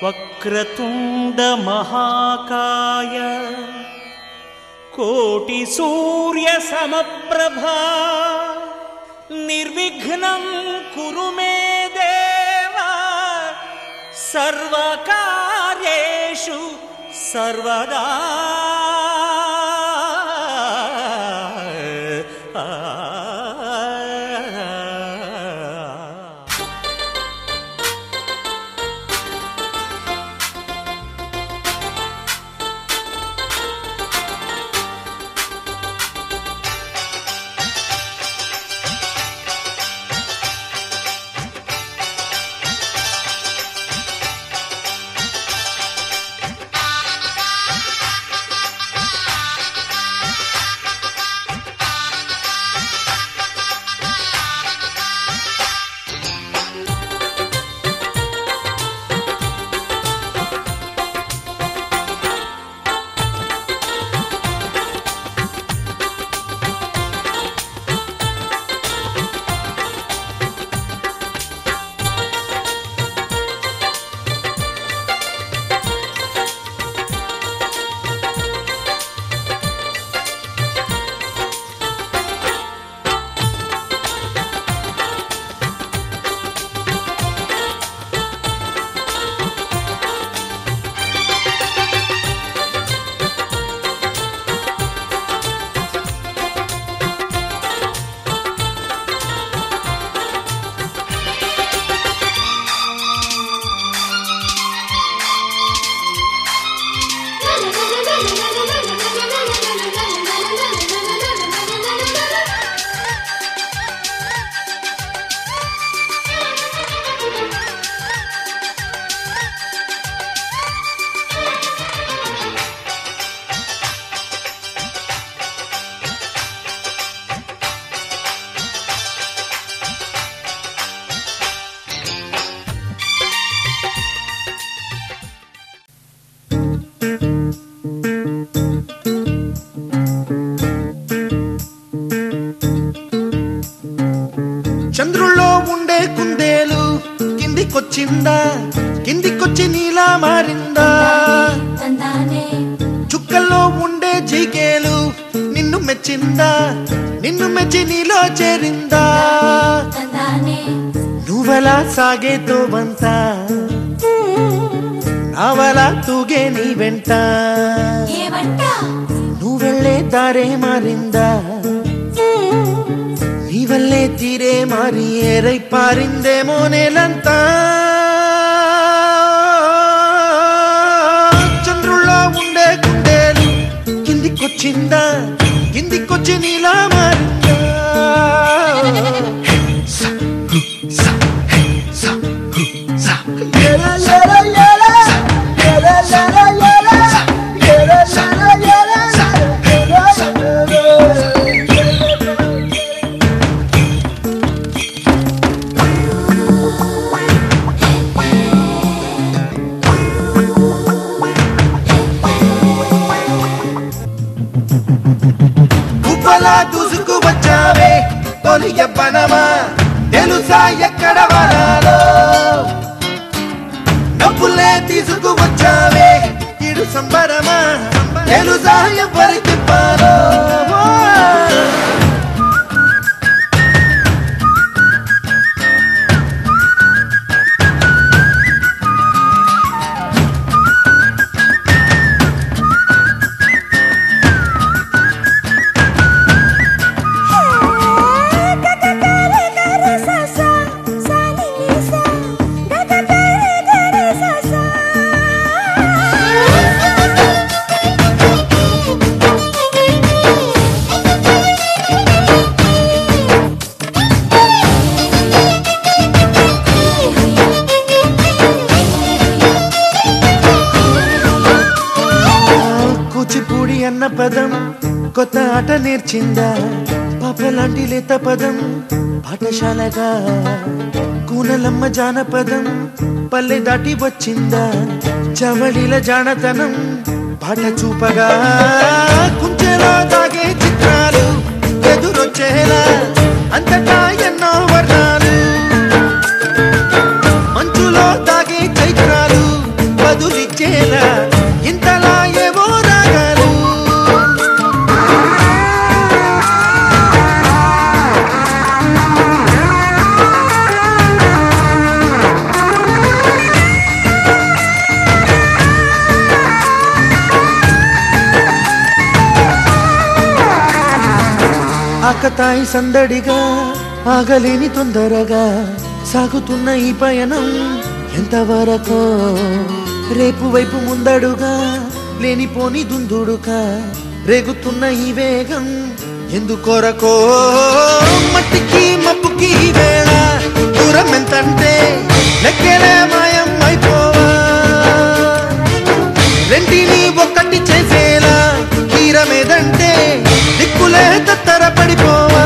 వక్రతుండ మహాకాయ కోటి సూర్య సమప్రభా నిర్విఘ్నం కురు మే దేవా సర్వకార్యేషు సర్వదా. చంద్రుల్లో ఉండే కుందేలు కిందికొచ్చిందా, కిందికొచ్చి నీలా మారిందా? చుక్కల్లో ఉండే జీకేలు నిన్ను మెచ్చిందా, నిన్ను మెచ్చి నీలో చేరిందా? నువ్వలా సాగేతో బంత నావలా తూగే నీ వెంట, నువ్వెళ్ళే దారే మారిందా? నీ వల్లే తీరే మారి ఏరై పారిందేమో నేలంతా. చంద్రుల్లో ఉండే కుందేలు కిందికొచ్చిందా, కిందికొచ్చి నీలా మారిందా? దూసుకు వచ్చావే తొలి యవ్వనమా, తెలుసా ఎక్కడ వాడాలో? డబ్బులే తీసుకు వచ్చావే ఇడు సంబరమా, తెలుసా ఎవరికి పాలో? కూచిపూడి అన్న పదం కొత్త ఆట నేర్చిందా, పాపలాంటి లేత పదం పాఠశాలగా? కూనలమ్మ జానపదం పల్లె దాటి వచ్చిందా, చవడిల జానతనం పాట చూపగా? కుంచెలో దాగే చిత్రాలు ఎదురొచ్చేలా అంతటా ఎన్నో వర్ణాలు, మంచులో దాగే చైత్రాలు ఆకతాయి సందడిగా ఆగలేని తొందరగా సాగుతున్న ఈ పయనం ఎంతవరకో రేపు వైపు ముందడుగా లేనిపోని దుందుడుగా రేగుతున్న ఈ వేగం ఎందుకొరకో మట్టికి మబ్బుకి వేళ దూరం ఎంతంటే లెక్కలే మాయం అయిపోవా రెంటిని ఒక్కటి చేసేలా తీరమేదంటే దిక్కులే తత్తర పడిపోవా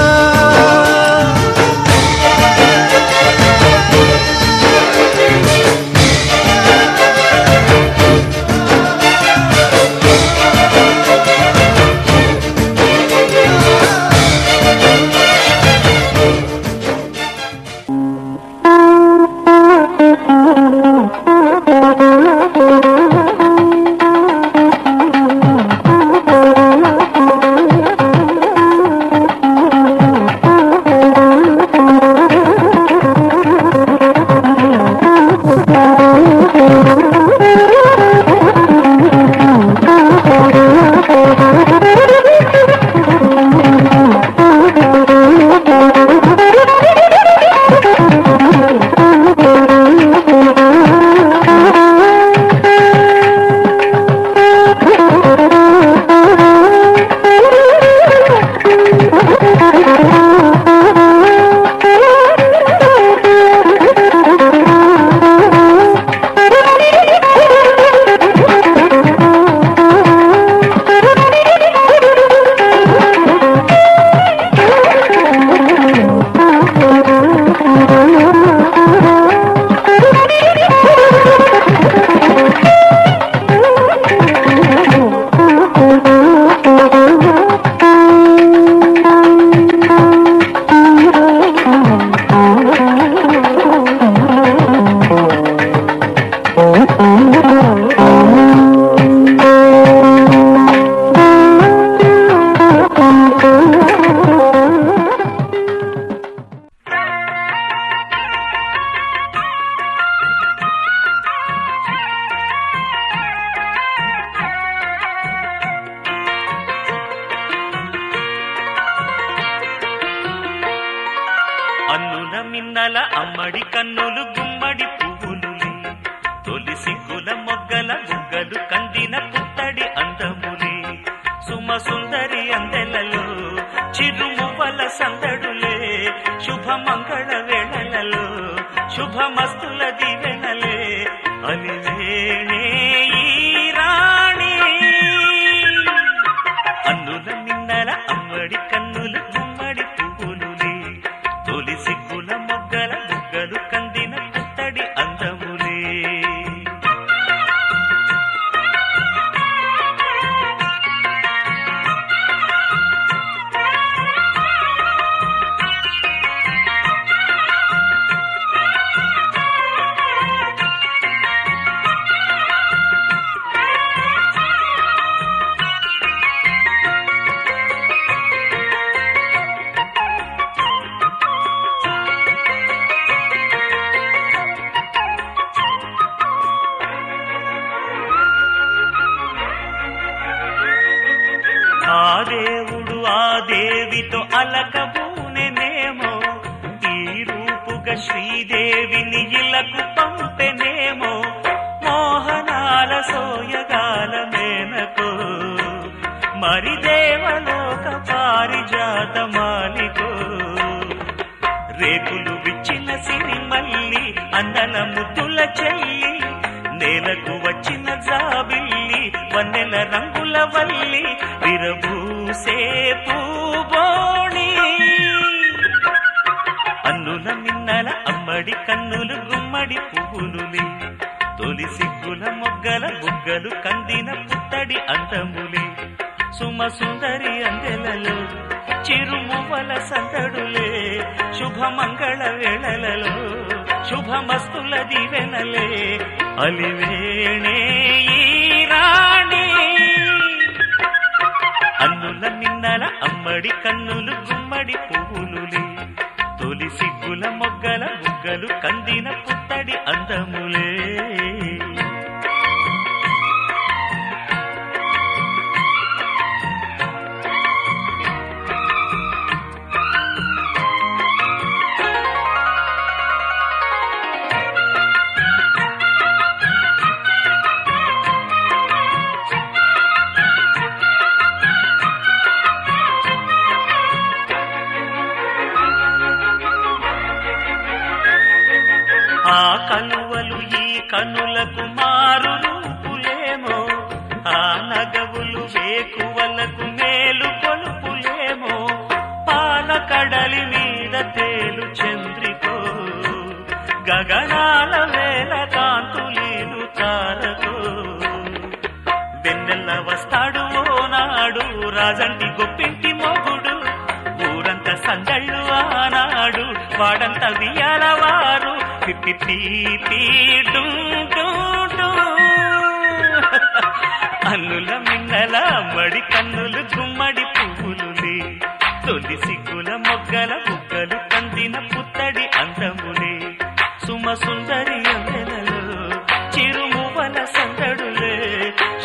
అన్నుల మిన్నల అమ్మడి కన్నులు గుమ్మడి పువ్వులులే తొలి సిగ్గుల మొగ్గల బుగ్గలు కందిన పుత్తడి అందములే సుమ సుందరి అందెలలో చిరుమువ్వల సందడులే శుభ మంగళ వేళలలో శుభమస్తుల దివెనలే అలివేణే ఈ రాణి అన్నుల మిన్నల అమ్మడి కన్నులు గుమ్మడి పువ్వులులే తొలి సిగ్గుల మొగ్గల బుగ్గలు కందిన పుత్తడి అందములే ఆ దేవుడు ఆ దేవితో అలకబూనెనేమో ఈ రూపుగా శ్రీదేవిని ఇలకు పంపెనేమో మోహనాల సోయగాల మేనకో మరి దేవలోక పారిజాత మాలికో రేకులు విచ్చిన సిరిమల్లి అందల ముద్దుల చెల్లి నేలకు వచ్చిన జాబిల్లి వన్నెల రంగుల వల్లి విరబూసే పూబోణి అన్నుల మిన్నల అమ్మడి కన్నులు గుమ్మడి పువ్వులులే తొలి సిగ్గుల మొగ్గల బుగ్గలు కందిన పుత్తడి అందములే సుమ సుందరి అందెలలో చిరుమువ్వల సందడులే శుభమంగళ వేళలలో శుభమస్తుల దివెనలే అలివేణే ఈ రాణి అన్నుల మిన్నల అమ్మడి కన్నులు గుమ్మడి పువ్వులులే తొలి సిగ్గుల మొగ్గల బుగ్గలు కందిన పుత్తడి అందములే ఆ కలువలు ఈ కనులకు మారు రూపులేమో, ఆ నగవులు వేకువలకు మేలు కొలుపులేమో, పాల కడలి మీద తేలు చంద్రికో, గగనాల వేల కాంతులీలు తారకో. వెన్నెల్ల వస్తాడు ఓనాడు రాజంటి గొప్పింటి మొగుడు, ఊరంతా సందళ్ళు ఆనాడు వాడంతా వియ్యాలవారు. అన్నుల మిన్నల మడి కన్నులు గుమ్మడి పువ్వులులే, తొలి సిగ్గుల మొగ్గల బుగ్గలు కందిన పుత్తడి అందములే. సుమ సుందరి అందెలలో చిరుమువల సందడులే,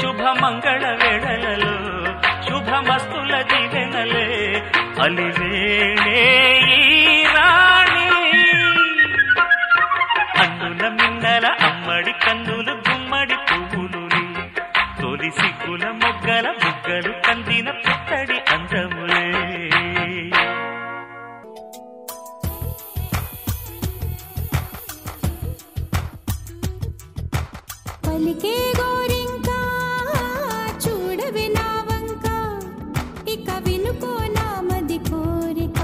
శుభమంగళ వేళలలో శుభమస్తుల దీవెనలే. అలివేణే ఈ రాణి, అన్నుల మిన్నల అమ్మడి కన్నులు గుమ్మడి పువ్వులులే, తొలి సిగ్గుల మొగ్గల బుగ్గలు కందిన పుత్తడి అందములే. పలికే గోరింకా చూడవే నా వంక, ఇక వినుకో నా మది కోరిక.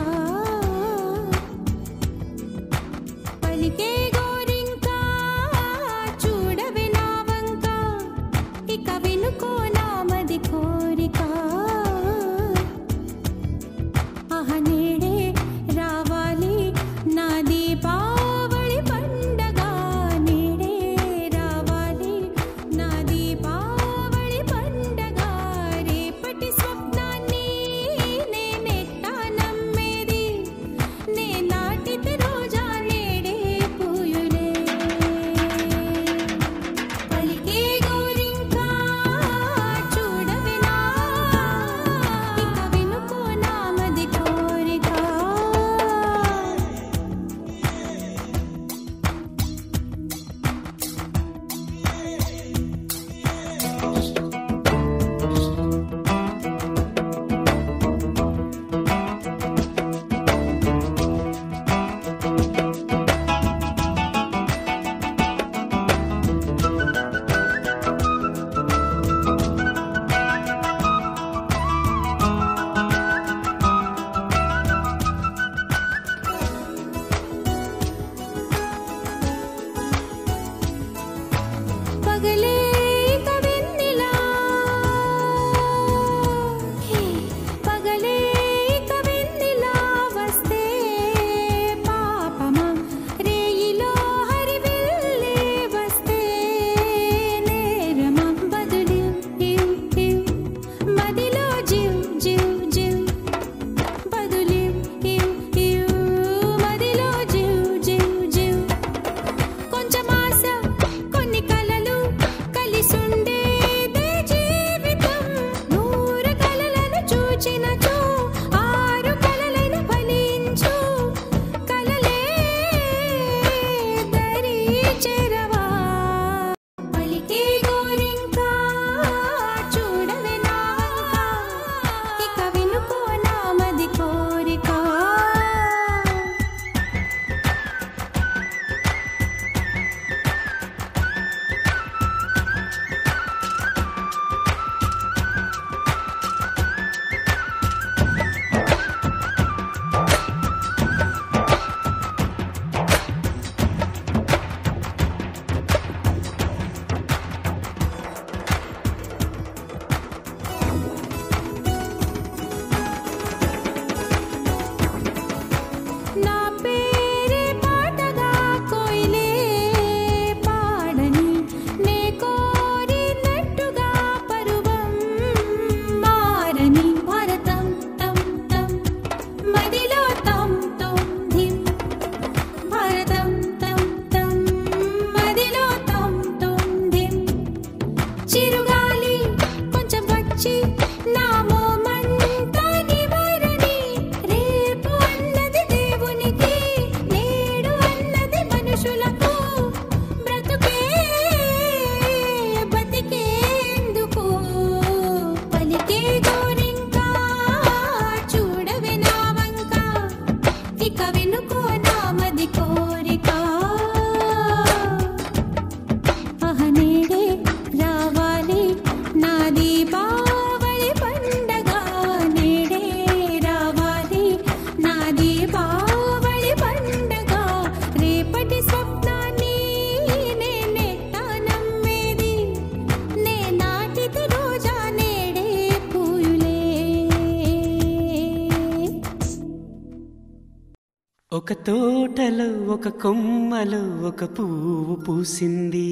ఒక తోటలో ఒక కొమ్మలో ఒక పువ్వు పూసింది.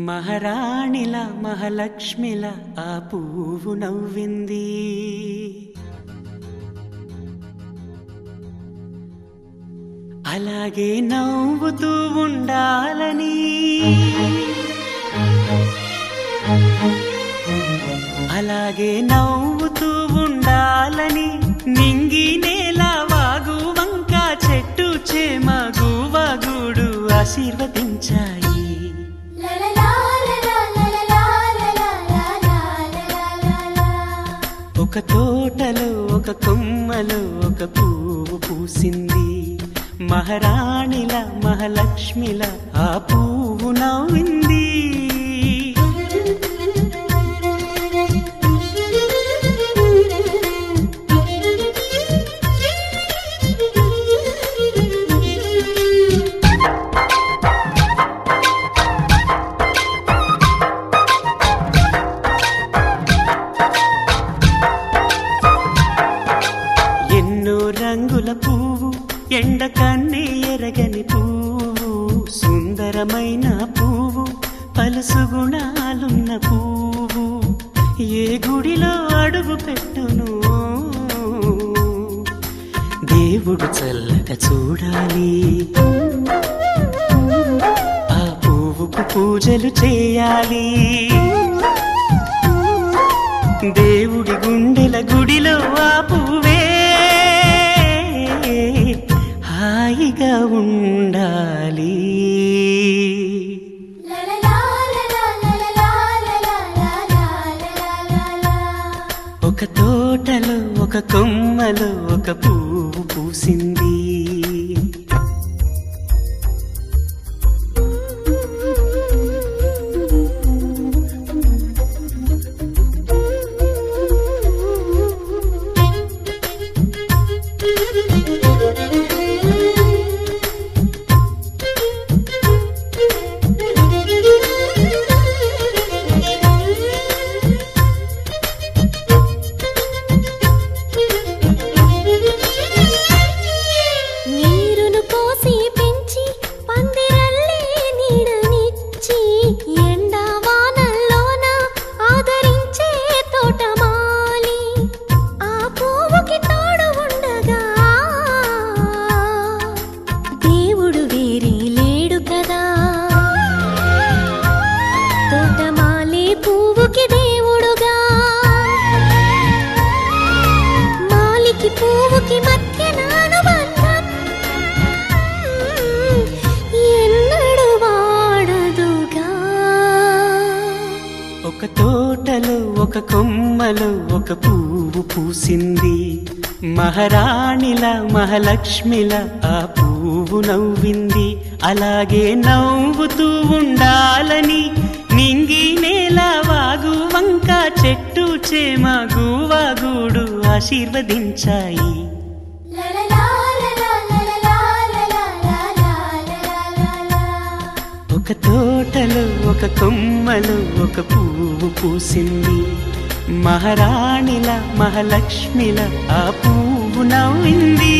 మహారాణిలా మహాలక్ష్మిలా ఆ పువ్వు నవ్వింది. అలాగే నవ్వుతూ ఉండాలని, అలాగే నవ్వుతూ ఉండాలని నింగి నేల వాగు వంక చెట్టు చేమ గువ్వగూడు ఆశీర్వదించాయి. ఒక తోటలో ఒక కొమ్మలో ఒక పువ్వు పూసింది. మహారాణిలా మహాలక్ష్మిలా ఆ పువ్వు నవ్వింది. రంగుల పువ్వు, ఎండ కన్నే ఎరగని పువ్వు, సుందరమైన పువ్వు, పలుసు గుణాలున్న పువ్వు, ఏ గుడిలో అడుగు పెట్టును దేవుడు చల్లగా చూడాలి. ఆ పువ్వుకు పూజలు చేయాలి. దేవుడి గుండెల గుడిలో ఆ పువ్వే హాయిగా ఉండాలి. ఒక తోటలో ఒక కొమ్మలో ఒక పువ్వు పూసింది. ఒక తోటలో ఒక కొమ్మలో ఒక పువ్వు పూసింది. మహారాణిలా మహాలక్ష్మిలా ఆ పువ్వు నవ్వింది. అలాగే నవ్వుతూ ఉండాలని నింగి నేల వాగు వంక చెట్టు చేమ గువ్వగూడు ఆశీర్వదించాయి. ఒక తోటలో ఒక కొమ్మలో ఒక పువ్వు పూసింది. మహారాణిలా మహాలక్ష్మిలా ఆ పువ్వు నవ్వింది.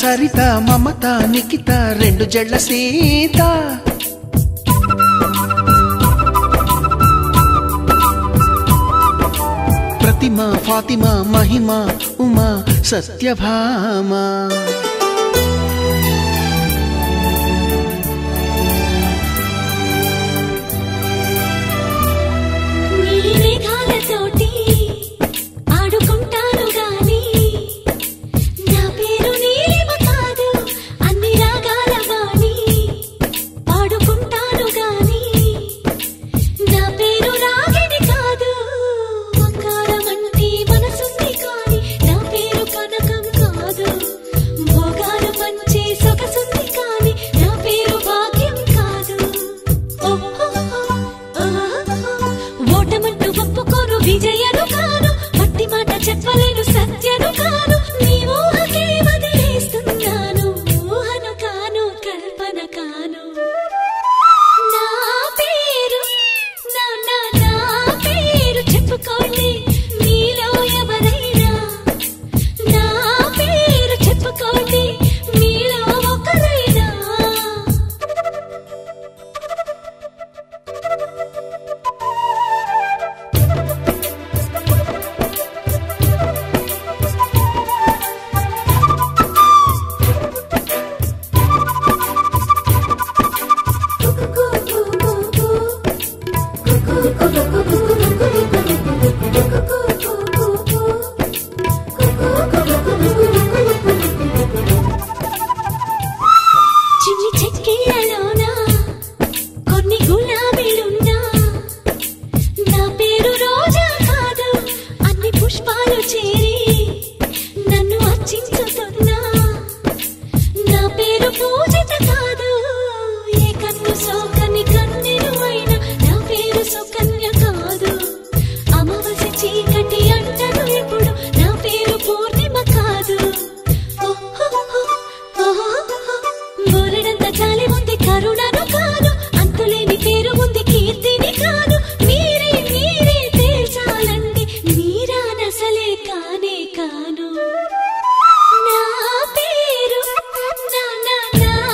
సరిత మమత నిఖిత రెండు జడ్ల సీత ప్రతిమ ఫాతిమా మహిమ ఉమా సత్యభామ నా పేరు నా నా నా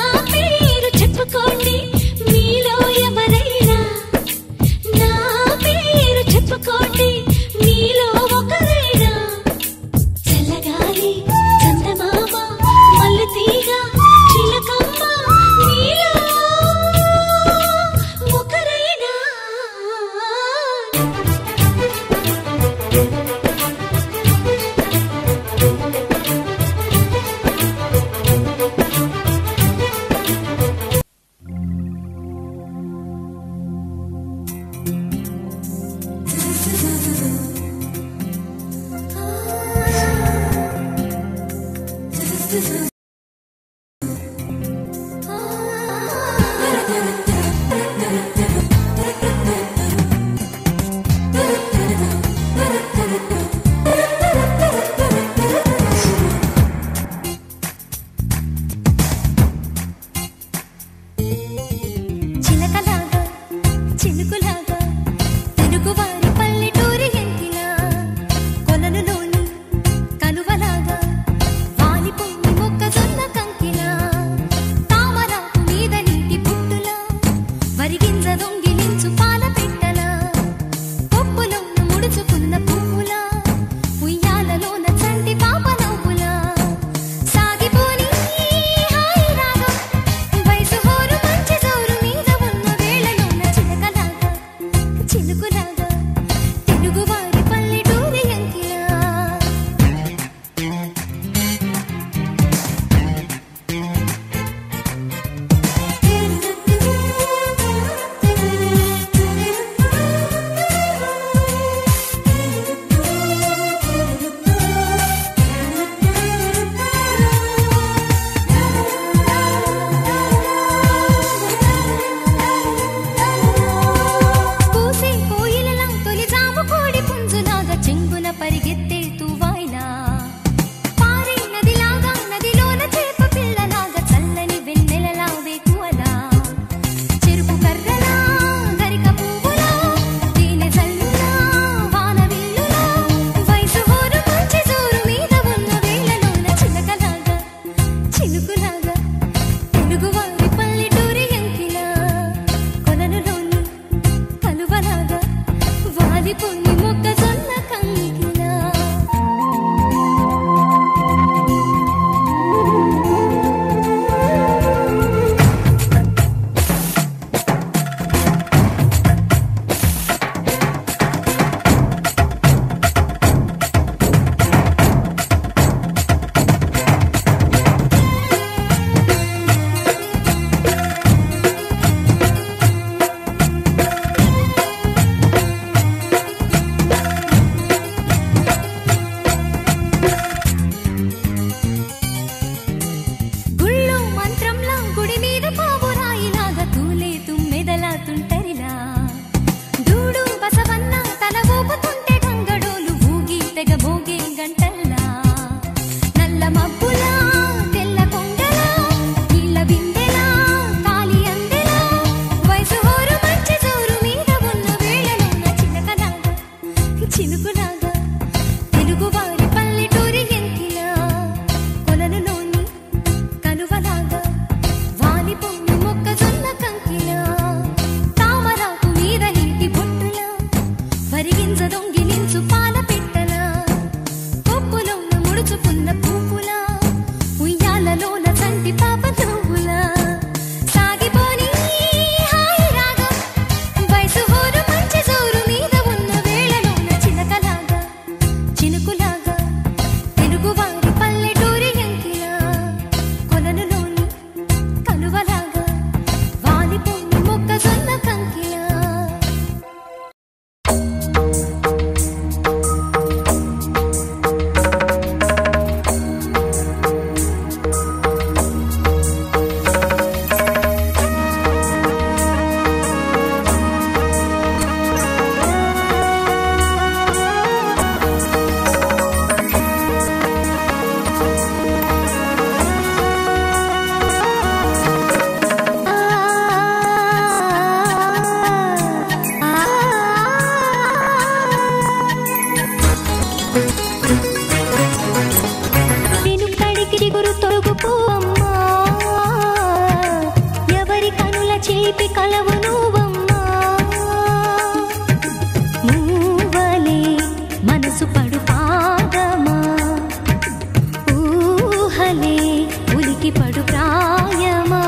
ప్రాయమా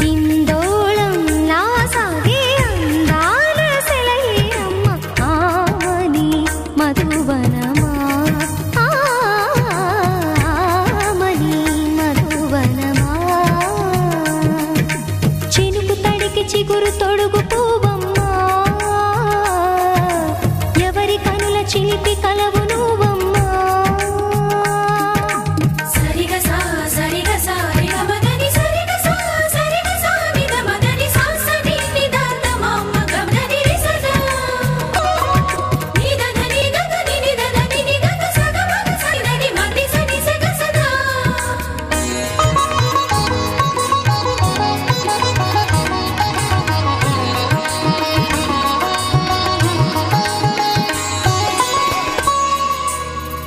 ఇందోళం లాసాగే అందాల సెలయేరమ్మ ఆమని మధువనమా ఆమని మధువనమా చినుకు తడికి చిగురు తొడుగు పూవమ్మా ఎవరి కనుల చిలిపి కలవు నువ్వమ్మా సరిగ సా సరిగ సా రిగ మదని సరిగ సా సరిగ సా నిద మదని సా సని నిదాత మమ్మ గమదని రిసదా నిద ధని గగని నిద ధని నిగత సగ మగ సని మది సని సగ సదా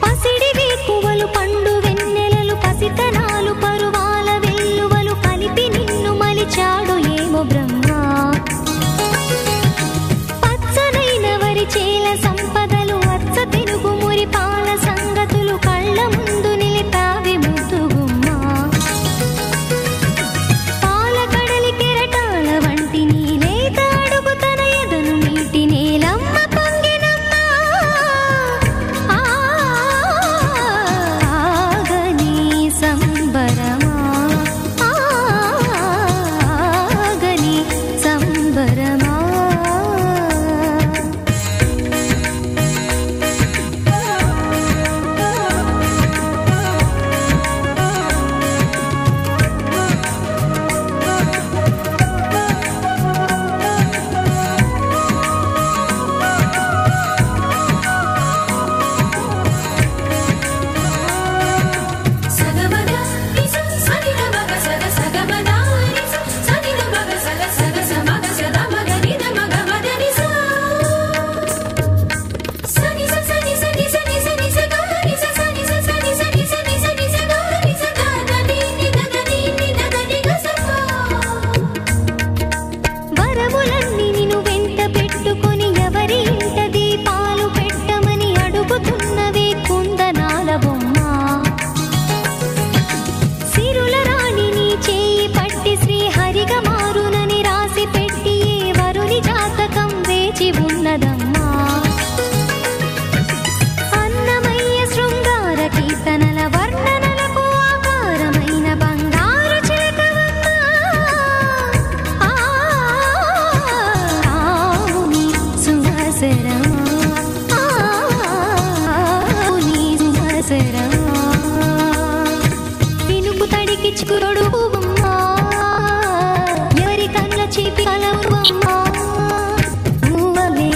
పసిడి వేకువలు పండు వెన్నెలలు పసితనాలు పరువాల వెల్లువలు కలిపి నిన్ను మలిచాడు ఏమో బ్రహ్మ పచ్చనైన వరి చేల సంపదలు అచ్చ తెలుగు మురి పాల సంగతులు కళ్ళ ముందు నిలిపావి ముద్దుగుమ్మ పాల కడలి కెరటాల వంటి నీలేత అడుగు తన ఎదను నీటి నేలమ్మ పొంగినమ్మ ఆగని సంబరమా ఆగని సంబరమా సగమద నిస సనిద మగ సగ సగమద నిస సనిద మగ సగ సగ సమగ సద మగ నిద మగ మద నిస సని స సని సని సని సని స గ నిస సని స సని సని సని సని స గ నిస ద దని నిద దని నిద దని గ స వరములన్నీ నిన్ను వెంట పెట్టుకొని ఎవరి ఇంట దీపాలు పెట్టమని అడుగుతున్నవే కుందనాల బొమ్మ సిరుల రాణి నీ చేయి పట్టి శ్రీహరిగా మారునని రాసి పెట్టి ఏ వరుని జాతకం వేచి ఉన్నదమ్మా అన్నమయ్య శృంగార కీర్తనల వర్ణనలకు ఆకారమైన బంగారు చిలకవమ్మా ఆవుని సుమసరమా ఆవుని సుమసరమా పినుకు తడికి చిగురొడు పువ్వమ్మా ఎవరి కళ్ళ చీపి కలవమ్మా ఊహలే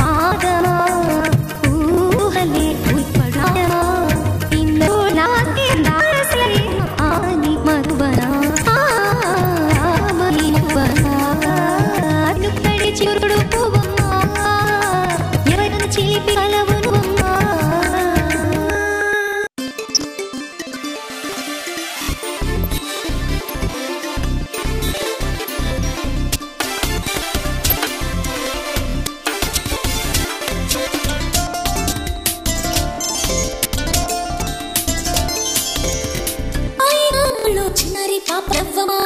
పాదమా ఊహలే ఉల్పడామా ఇందో నాకే దాసలే ఆని మధువనా ఆమని మధువనా పినుకు తడి చిగురొడు పువ్వమ్మా ఎవరి చిలిపి కలవనువమ్మా అయినమ్మలో చిన్నరి పాపవ్వమా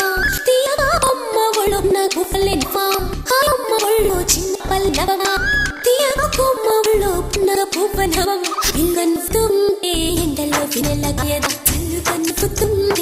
తీయగా అమ్మ ఒళ్ళున్న గుప్పలెన్వా అమ్మ ఒళ్ళో చిన్న పల్లవమా తీయగా కొమ్మ ఒళ్ళో పున్నగ పువ్వనవమా విల్గన్తుంటే ఎండలో వినెలగయద చల్లు కన్నుకుతుంటే